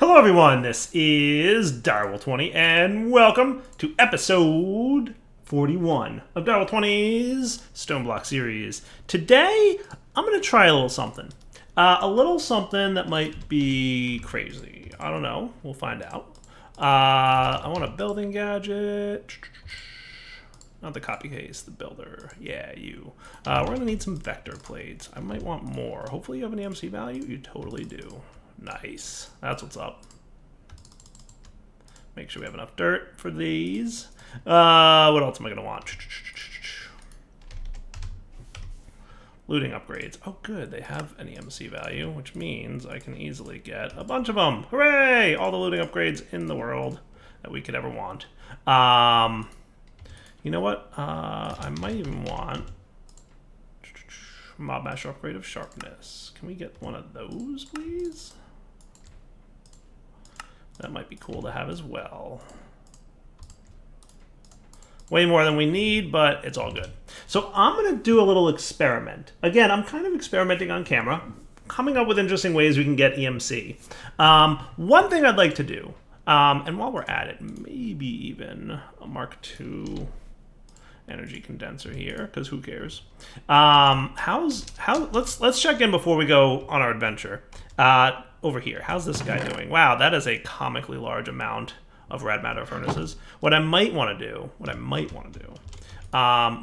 Hello everyone, this is Direwolf20 and welcome to episode 41 of Direwolf20's Stoneblock series. Today, I'm going to try a little something. A little something that might be crazy. I don't know, we'll find out. I want a building gadget. Not the copy case, the builder. Yeah, you. We're going to need some vector plates. I might want more. Hopefully you have an EMC value. You totally do. Nice. That's what's up. Make sure we have enough dirt for these. What else am I going to want? Looting upgrades. Oh, good. They have an EMC value, which means I can easily get a bunch of them. Hooray! All the looting upgrades in the world that we could ever want. You know what? I might even want Mob Masher upgrade of sharpness. Can we get one of those, please? That might be cool to have as well. Way more than we need, but it's all good. So I'm going to do a little experiment. Again, I'm kind of experimenting on camera, coming up with interesting ways we can get EMC. One thing I'd like to do, and while we're at it, maybe even a Mark II energy condenser here, because who cares? Let's check in before we go on our adventure. Over here, how's this guy doing? Wow, that is a comically large amount of red matter furnaces. What I might want to do,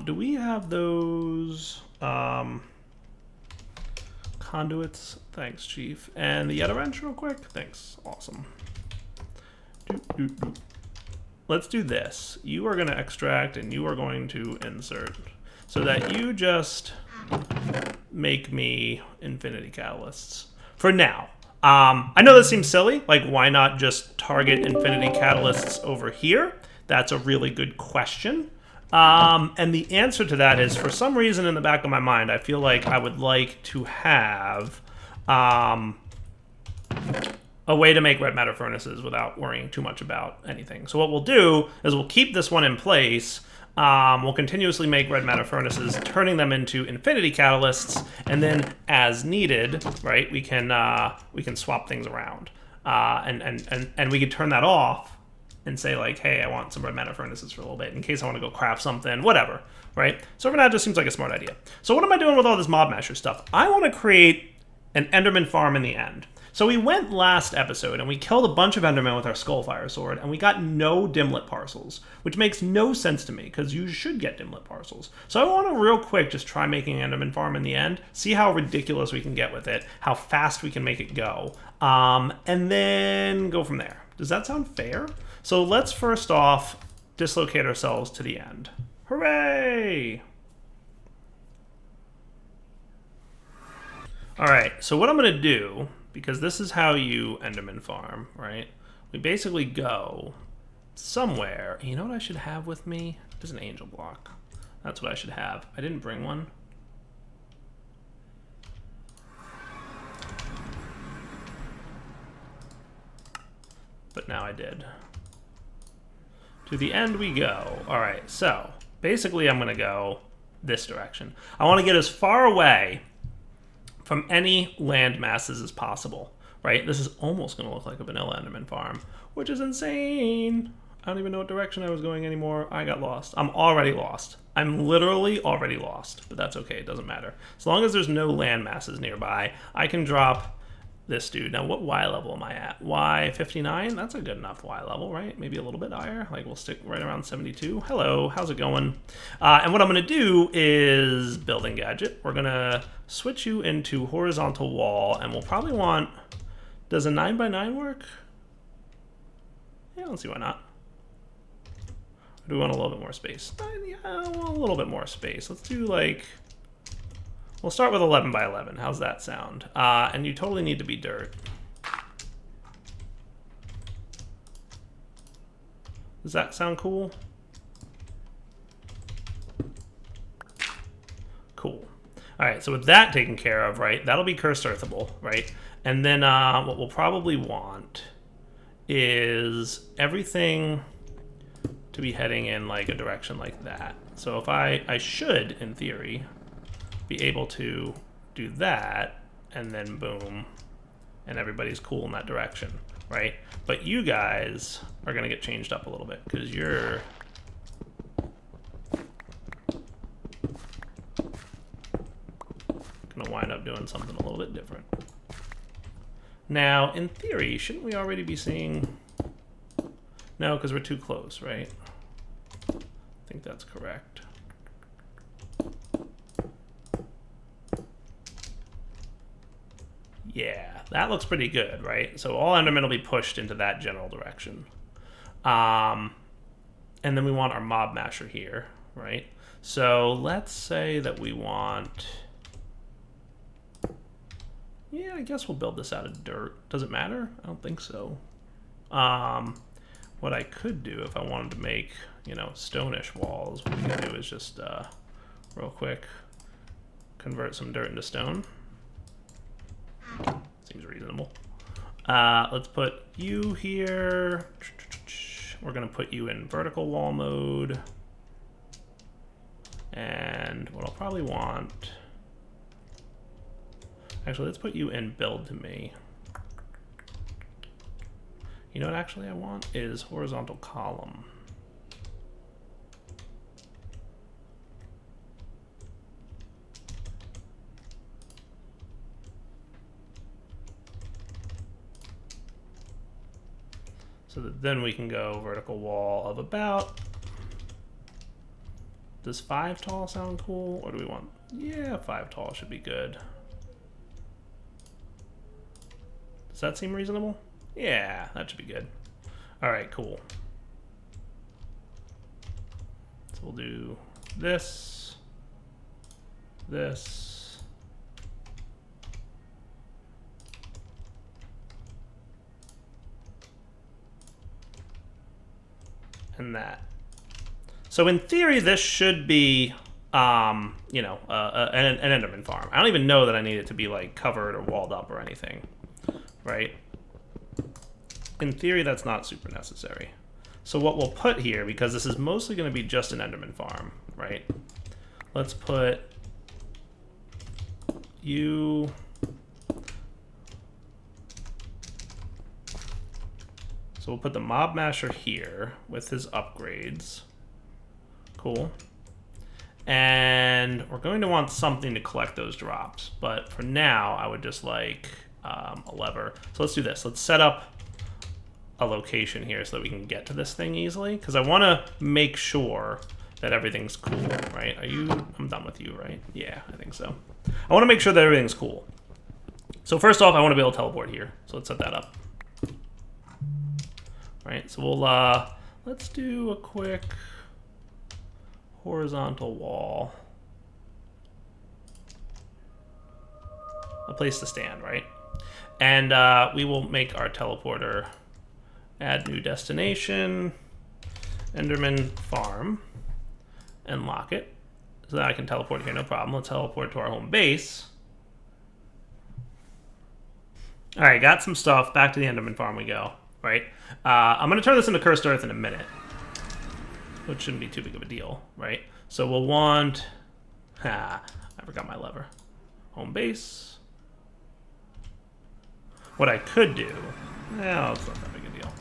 do we have those conduits? Thanks, Chief. And the Yeta wrench real quick? Thanks, awesome. Let's do this. You are going to extract and you are going to insert so that you just make me infinity catalysts for now. I know this seems silly, like why not just target infinity catalysts over here? That's a really good question. And the answer to that is, for some reason in the back of my mind, I feel like I would like to have a way to make red matter furnaces without worrying too much about anything. So what we'll do is we'll keep this one in place. We'll continuously make red matter furnaces, turning them into infinity catalysts, and then as needed, right, we can swap things around, and we could turn that off and say like, hey, I want some red matter furnaces for a little bit in case I want to go craft something, whatever, right? So for now, it just seems like a smart idea. So what am I doing with all this mob masher stuff? I want to create an enderman farm in the end. So we went last episode and we killed a bunch of endermen with our skullfire sword, and we got no dimlet parcels, which makes no sense to me because you should get dimlet parcels. So I want to real quick just try making an enderman farm in the end, see how ridiculous we can get with it, how fast we can make it go, and then go from there. Does that sound fair? So let's first off dislocate ourselves to the end. Hooray! All right, so what I'm going to do, because this is how you enderman farm, right? We basically go somewhere. You know what I should have with me? There's an angel block. That's what I should have. I didn't bring one. But now I did. To the end we go. All right, so basically I'm going to go this direction. I want to get as far away from any land masses as possible, right? This is almost going to look like a vanilla enderman farm, which is insane. I don't even know what direction I was going anymore. I got lost. I'm already lost. I'm literally already lost, but that's okay. It doesn't matter. As long as there's no land masses nearby, I can drop this dude. Now, what Y level am I at? Y59? That's a good enough Y level, right? Maybe a little bit higher. Like, we'll stick right around 72. Hello, how's it going? And what I'm going to do is building gadget. We're going to switch you into horizontal wall, and we'll probably want... Does a 9x9 work? Yeah, let's see why not. Or do we want a little bit more space? Yeah, I want a little bit more space. Let's do, like... We'll start with 11x11. How's that sound? And you totally need to be dirt. Does that sound cool? Cool. All right, so with that taken care of, right, that'll be cursed earthable, right? And then what we'll probably want is everything to be heading in like a direction like that. So if I should, in theory, be able to do that, and then boom, and everybody's cool in that direction. right? But you guys are going to get changed up a little bit because you're going to wind up doing something a little bit different. Now, in theory, shouldn't we already be seeing... No, because we're too close, right? I think that's correct. Yeah, that looks pretty good, right? So all Endermen will be pushed into that general direction. And then we want our mob masher here, right? So let's say that we want... Yeah, I guess we'll build this out of dirt. Does it matter? I don't think so. What I could do if I wanted to make, you know, stone-ish walls, what we can do is just, real quick, convert some dirt into stone. Seems reasonable. Let's put you here. We're going to put you in vertical wall mode. And what I'll probably want... Actually, let's put you in build to me. You know what actually I want is horizontal column. So that then we can go vertical wall of about... Does 5 tall sound cool? Or do we want... Yeah, 5 tall should be good. Does that seem reasonable? Yeah, that should be good. All right, cool. So we'll do this, this, and that. So in theory, this should be, you know, an Enderman farm. I don't even know that I need it to be like covered or walled up or anything, right? In theory, that's not super necessary. So what we'll put here, because this is mostly going to be just an Enderman farm, right? Let's put you... So we'll put the mob masher here with his upgrades. Cool. And we're going to want something to collect those drops. But for now, I would just like a lever. So let's do this. Let's set up a location here so that we can get to this thing easily, because I want to make sure that everything's cool, right? Are you... I'm done with you, right? Yeah, I think so. I want to make sure that everything's cool. So first off, I want to be able to teleport here. So let's set that up. Right, so we'll, let's do a quick horizontal wall. A place to stand, right? And we will make our teleporter... Add new destination, Enderman farm, and lock it. So that I can teleport here, no problem. Let's teleport to our home base. All right, got some stuff. Back to the Enderman farm we go, right? I'm going to turn this into cursed earth in a minute, which shouldn't be too big of a deal, right? So we'll want... I forgot my lever. Home base. What I could do... No, it's not that big a deal.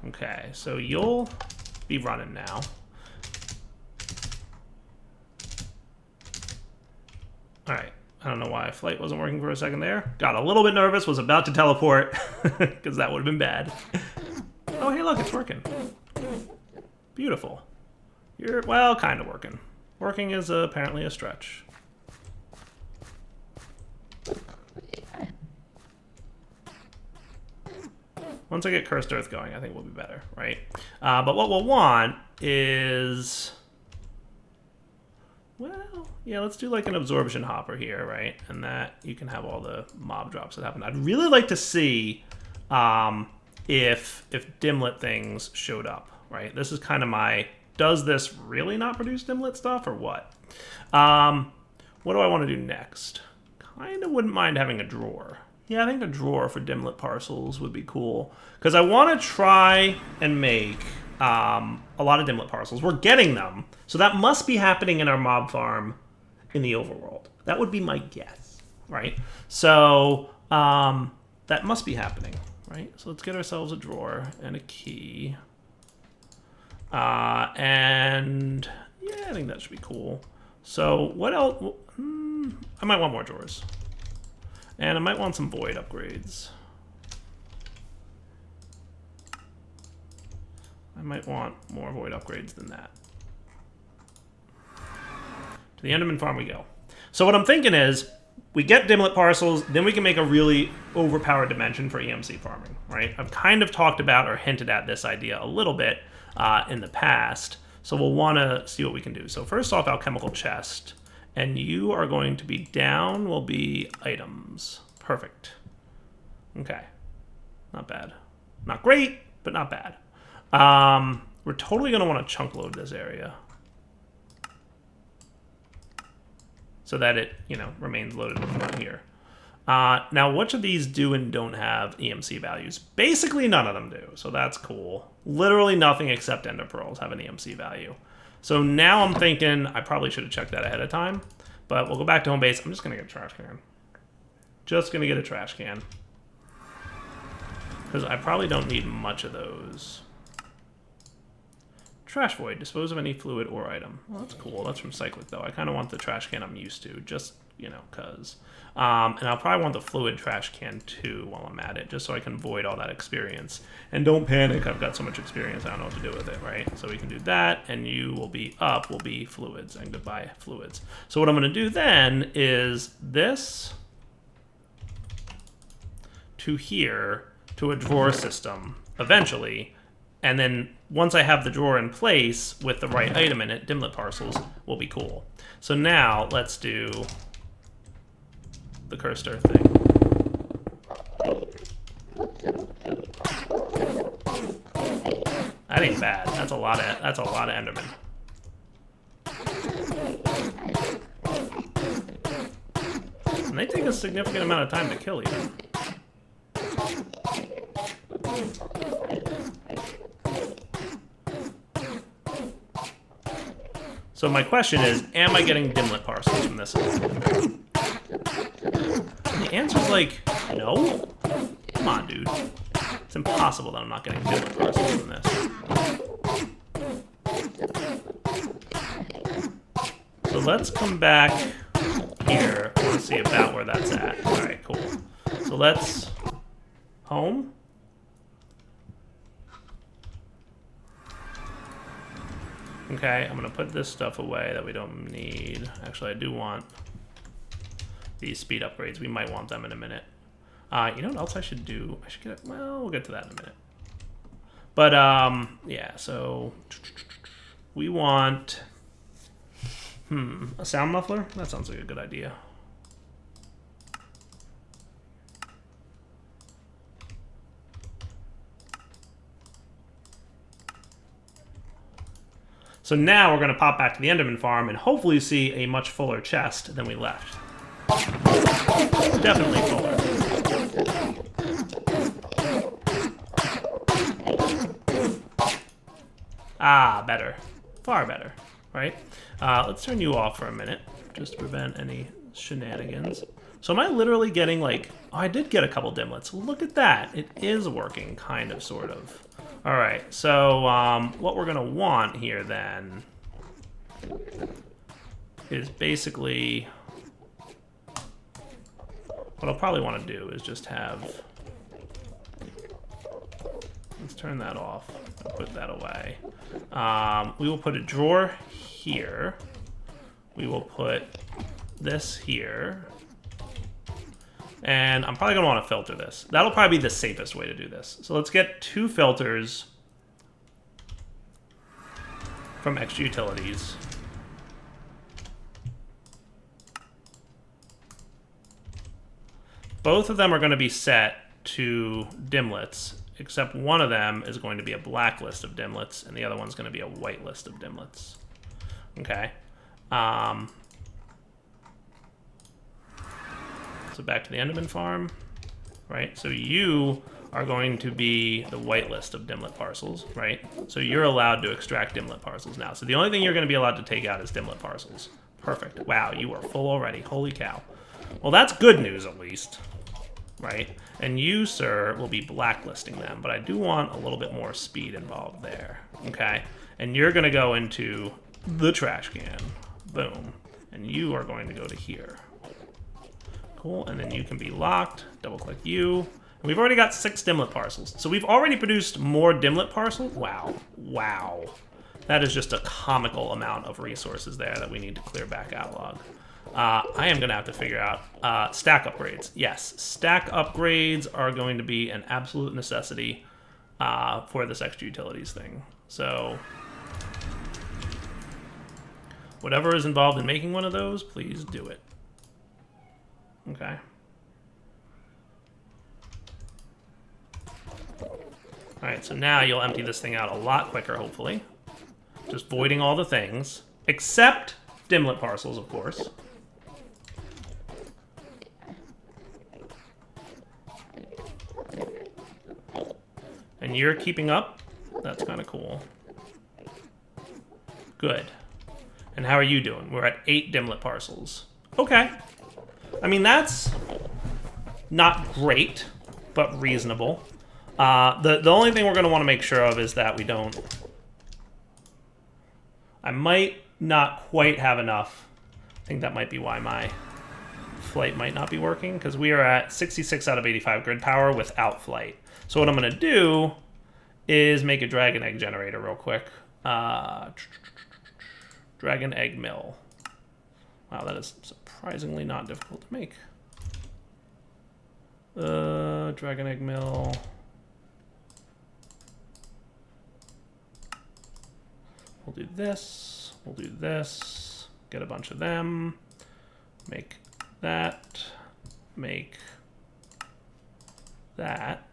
Okay, so you'll be running now. All right, I don't know why flight wasn't working for a second there. Got a little bit nervous, was about to teleport, because that would have been bad. Oh, hey, look, it's working. Beautiful. You're, well, kind of working. Working is apparently a stretch. Once I get Cursed Earth going, I think we'll be better, right? But what we'll want is... Well, yeah, let's do like an absorption hopper here, right? And that you can have all the mob drops that happen. I'd really like to see if Dimlet things showed up, right? This is kind of my... Does this really not produce Dimlet stuff or what? What do I want to do next? Kind of wouldn't mind having a drawer. Yeah, I think a drawer for Dimlet parcels would be cool. Because I want to try and make a lot of dimlet parcels. We're getting them, so that must be happening in our mob farm in the overworld. That would be my guess, right? So that must be happening, right? So let's get ourselves a drawer and a key. And yeah, I think that should be cool. So what else? I might want more drawers. And I might want some void upgrades. I might want more void upgrades than that. To the Enderman farm we go. So what I'm thinking is, we get dimlet parcels, then we can make a really overpowered dimension for EMC farming, right? I've kind of talked about or hinted at this idea a little bit in the past, so we'll want to see what we can do. So first off, alchemical chest, and you are going to be down, will be items. Perfect. Okay. Not bad. Not great, but not bad. We're totally going to want to chunk load this area so that it, you know, remains loaded with front here. Now, which of these do and don't have EMC values? Basically, none of them do, so that's cool. Literally nothing except ender pearls have an EMC value. So now I'm thinking I probably should have checked that ahead of time, but we'll go back to home base. I'm just going to get a trash can. Just going to get a trash can. Because I probably don't need much of those. Trash void. Dispose of any fluid or item. Well, that's cool. That's from Cyclic, though. I kind of want the trash can I'm used to, just, you know, because. And I'll probably want the fluid trash can, too, while I'm at it, just so I can void all that experience. And don't panic. I've got so much experience, I don't know what to do with it, right? So we can do that, and you will be up, will be fluids, and goodbye, fluids. So what I'm going to do then is this to here to a drawer system, eventually. And then once I have the drawer in place with the right item in it, dimlet parcels will be cool. So now let's do the cursed earth thing. That ain't bad. That's a lot of endermen. And they take a significant amount of time to kill you. So my question is, am I getting dimlet parcels from this? And the answer's like, no. Come on, dude. It's impossible that I'm not getting dimlet parcels from this. So let's come back here. I want to see about where that's at. All right, cool. So let's home. Okay, I'm gonna put this stuff away that we don't need. Actually, I do want these speed upgrades. We might want them in a minute. You know what else I should do? I should get it. Well, we'll get to that in a minute. But yeah. So we want a sound muffler. That sounds like a good idea. So now we're going to pop back to the Enderman farm and hopefully see a much fuller chest than we left. Definitely fuller. Ah, better. Far better, right? Let's turn you off for a minute, just to prevent any shenanigans. So am I literally getting like... Oh, I did get a couple dimlets. Look at that. It is working, kind of, sort of. All right, so what we're going to want here then is basically... What I'll probably want to do is just have... Let's turn that off and put that away. We will put a drawer here. We will put this here. And I'm probably going to want to filter this. That'll probably be the safest way to do this. So let's get 2 filters from extra utilities. Both of them are going to be set to dimlets, except one of them is going to be a black list of dimlets, and the other one's going to be a white list of dimlets. Okay. So back to the Enderman farm, right? So you are going to be the whitelist of Dimlet parcels, right? So you're allowed to extract Dimlet parcels now. So the only thing you're going to be allowed to take out is Dimlet parcels. Perfect. Wow, you are full already. Holy cow. Well, that's good news at least, right? And you, sir, will be blacklisting them, but I do want a little bit more speed involved there, okay? And you're going to go into the trash can. Boom. And you are going to go to here. Cool, and then you can be locked. Double-click you. And we've already got 6 Dimlet parcels. So we've already produced more Dimlet parcels. Wow. Wow. That is just a comical amount of resources there that we need to clear back outlog. I am going to have to figure out stack upgrades. Yes, stack upgrades are going to be an absolute necessity for this extra utilities thing. So whatever is involved in making one of those, please do it. Okay. Alright, so now you'll empty this thing out a lot quicker, hopefully. Just voiding all the things. Except Dimlet parcels, of course. And you're keeping up? That's kind of cool. Good. And how are you doing? We're at 8 Dimlet parcels. Okay. I mean, that's not great, but reasonable. The only thing we're going to want to make sure of is that we don't... I might not quite have enough. I think that might be why my flight might not be working, because we are at 66 out of 85 grid power without flight. So what I'm going to do is make a dragon egg generator real quick. Dragon egg mill. Wow, that is surprisingly not difficult to make. Dragon egg mill. We'll do this. We'll do this. Get a bunch of them. Make that. Make that.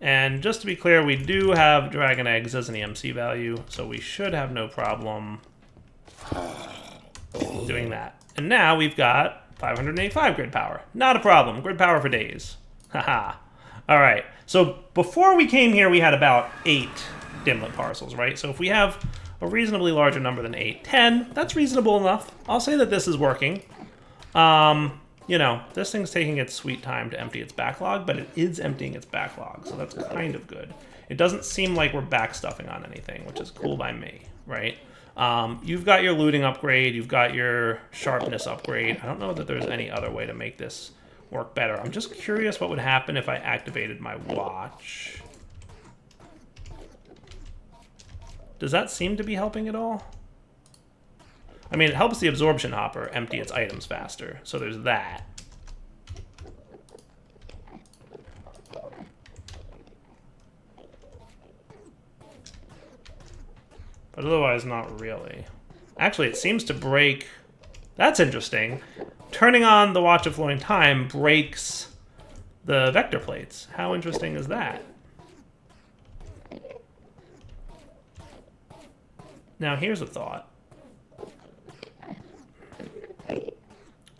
And just to be clear, we do have dragon eggs as an EMC value, so we should have no problem doing that. And now we've got 585 grid power. Not a problem. Grid power for days. Haha. All right. So before we came here, we had about 8 Dimlet parcels, right? So if we have a reasonably larger number than 8, 10, that's reasonable enough. I'll say that this is working. You know, this thing's taking its sweet time to empty its backlog, but it is emptying its backlog, so that's kind of good. It doesn't seem like we're backstuffing on anything, which is cool by me, right? You've got your looting upgrade, you've got your sharpness upgrade. I don't know that there's any other way to make this work better. I'm just curious what would happen if I activated my watch. Does that seem to be helping at all? I mean, it helps the absorption hopper empty its items faster, so there's that. But otherwise, not really. Actually, it seems to break... That's interesting. Turning on the Watch of Flowing Time breaks the vector plates. How interesting is that? Now, here's a thought.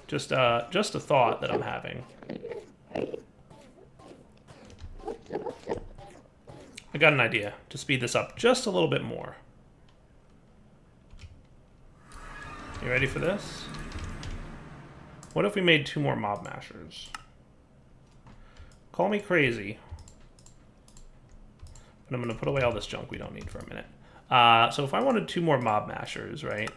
Just a thought that I'm having. I got an idea to speed this up just a little bit more. You ready for this? What if we made 2 more mob mashers? Call me crazy. But I'm going to put away all this junk we don't need for a minute. So if I wanted 2 more mob mashers, right?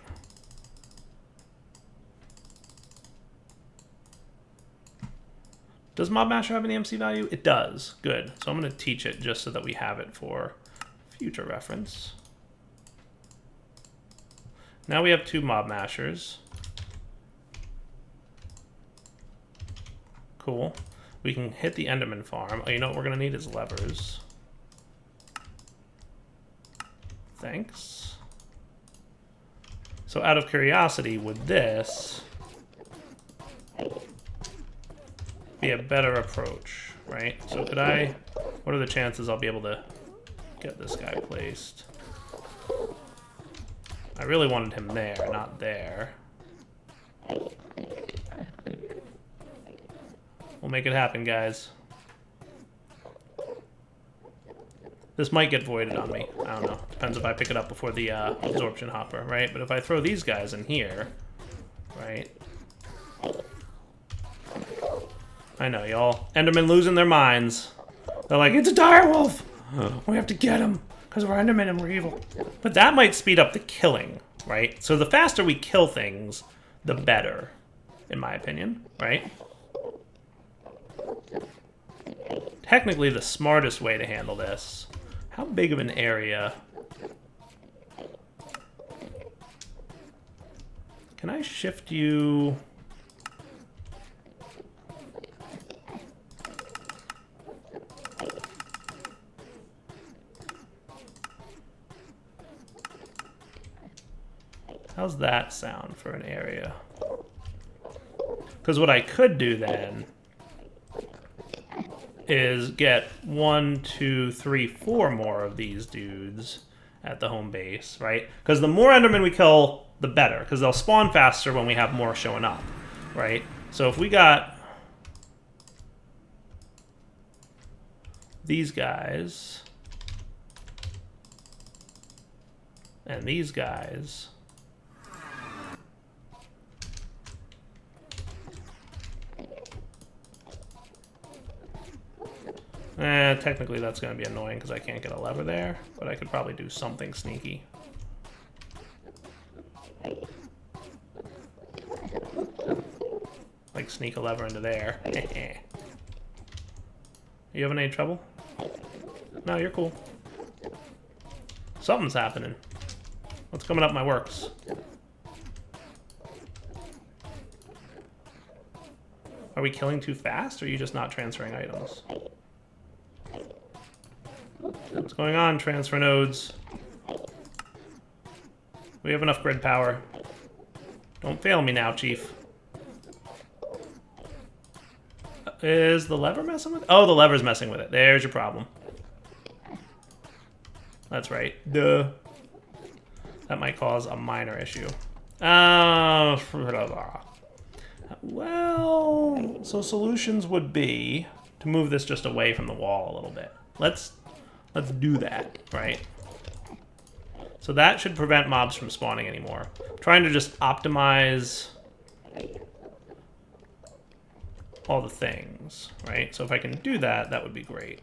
Does Mob Masher have an EMC value? It does. Good. So I'm going to teach it just so that we have it for future reference. Now we have 2 Mob Mashers. Cool. We can hit the Enderman farm. Oh, you know what we're going to need is levers. Thanks. So out of curiosity, would this be a better approach, right? So could I, what are the chances I'll be able to get this guy placed? I really wanted him there, not there. We'll make it happen, guys. This might get voided on me. I don't know. Depends if I pick it up before the absorption hopper, right? But if I throw these guys in here, right? I know, y'all. Endermen losing their minds. They're like, it's a direwolf! We have to get him, because we're Endermen and we're evil. But that might speed up the killing, right? So the faster we kill things, the better, in my opinion, right? Technically, the smartest way to handle this. How big of an area? Can I shift you? How's that sound for an area? Because what I could do then is get 1, 2, 3, 4 more of these dudes at the home base, right? Because the more Endermen we kill, the better, because they'll spawn faster when we have more showing up, right? So if we got these guys and these guys, technically that's going to be annoying because I can't get a lever there, but I could probably do something sneaky. Like sneak a lever into there. You having any trouble? No, you're cool. Something's happening. What's coming up my works? Are we killing too fast, or are you just not transferring items? What's going on, transfer nodes? We have enough grid power. Don't fail me now, Chief. Is the lever messing with it? Oh, the lever's messing with it. There's your problem. That's right. Duh. That might cause a minor issue. Well, so solutions would be to move this just away from the wall a little bit. Let's do that, right? So that should prevent mobs from spawning anymore. I'm trying to just optimize all the things, right? So if I can do that, that would be great.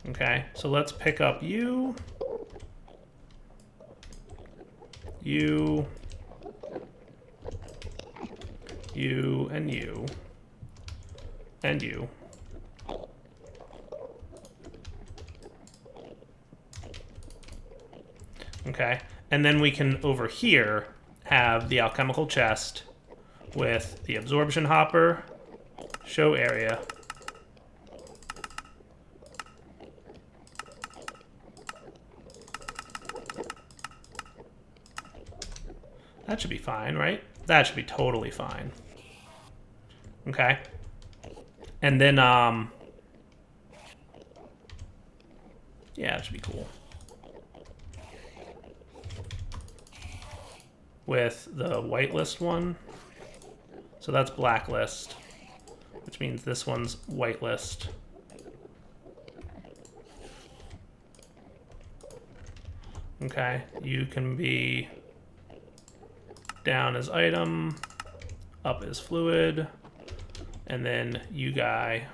Okay, so let's pick up you, you, you, and you, and you. Okay, and then we can, over here, have the alchemical chest with the absorption hopper, show area, that should be fine, right? That should be totally fine. Okay. And then, yeah, it should be cool. With the whitelist one. So that's blacklist, which means this one's whitelist. Okay, you can be down as item, up as fluid, and then you guy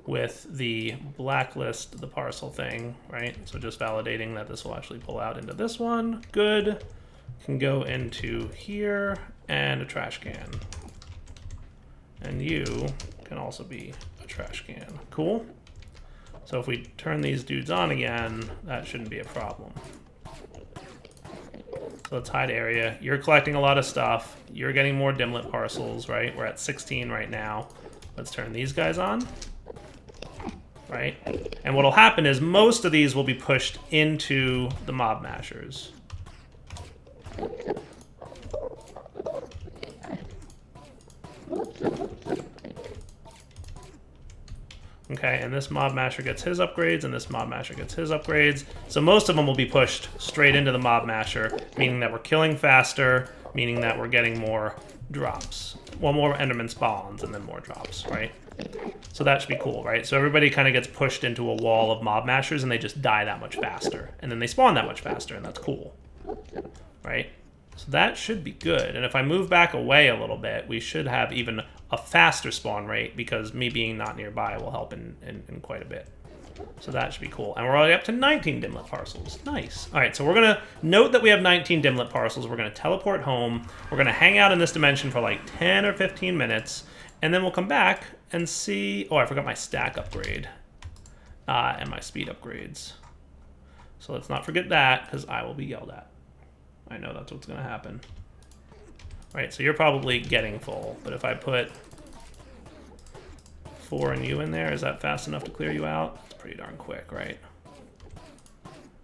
with the blacklist, the parcel thing, right? So just validating that this will actually pull out into this one. Good. Can go into here and a trash can. And you can also be a trash can. Cool. So if we turn these dudes on again, that shouldn't be a problem. So let's hide area. You're collecting a lot of stuff. You're getting more Dimlet parcels, right? We're at 16 right now. Let's turn these guys on. Right? And what'll happen is most of these will be pushed into the mob mashers. Okay, and this mob masher gets his upgrades, and this mob masher gets his upgrades. So most of them will be pushed straight into the mob masher, meaning that we're killing faster, meaning that we're getting more drops. Well, more Enderman spawns, and then more drops, right? So that should be cool, right? So everybody kind of gets pushed into a wall of mob mashers and they just die that much faster. And then they spawn that much faster, and that's cool, right? So that should be good. And if I move back away a little bit, we should have even a faster spawn rate because me being not nearby will help in quite a bit. So that should be cool. And we're already up to 19 Dimlet parcels. Nice. All right, so we're going to note that we have 19 Dimlet parcels. We're going to teleport home. We're going to hang out in this dimension for like 10 or 15 minutes. And then we'll come back and see... Oh, I forgot my stack upgrade and my speed upgrades. So let's not forget that because I will be yelled at. I know that's what's going to happen. All right, so you're probably getting full. But if I put 4 and you in there, is that fast enough to clear you out? It's pretty darn quick, right?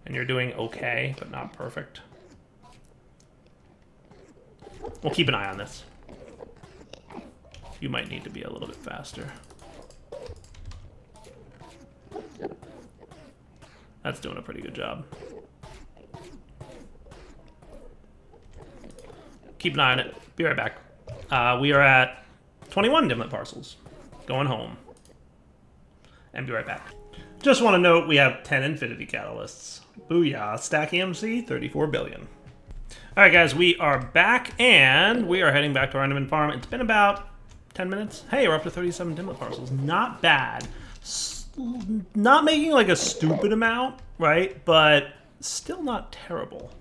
And you're doing okay, but not perfect. We'll keep an eye on this. You might need to be a little bit faster. That's doing a pretty good job. Keep an eye on it. Be right back. We are at 21 Dimlet parcels. Going home. And be right back. Just want to note we have 10 Infinity Catalysts. Booyah. Stack EMC, 34 billion. Alright guys, we are back and we are heading back to our Enderman farm. It's been about 10 minutes. Hey, we're up to 37 Dimlet parcels. Not bad. Not making like a stupid amount, right? But still not terrible.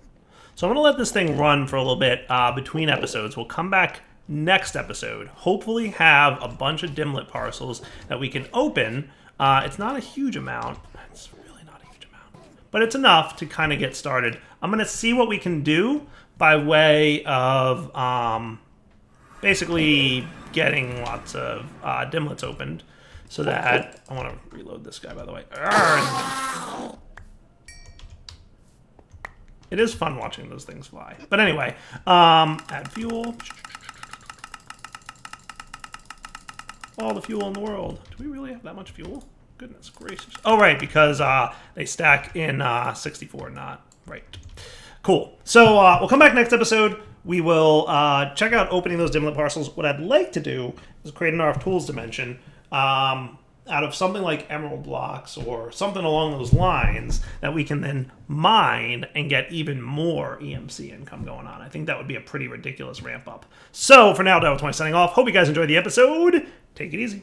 So I'm going to let this thing run for a little bit between episodes. We'll come back next episode. Hopefully have a bunch of Dimlet parcels that we can open. It's not a huge amount. It's really not a huge amount. But it's enough to kind of get started. I'm going to see what we can do by way of basically getting lots of Dimlets opened so that... I want to reload this guy, by the way. It is fun watching those things fly. But anyway, add fuel. All the fuel in the world. Do we really have that much fuel? Goodness gracious. Oh, right, because they stack in 64, not right. Cool. So we'll come back next episode. We will check out opening those Dimlet parcels. What I'd like to do is create an RF Tools dimension out of something like emerald blocks or something along those lines that we can then mine and get even more EMC income going on. I think that would be a pretty ridiculous ramp up. So for now, Devil20 signing off. Hope you guys enjoyed the episode. Take it easy.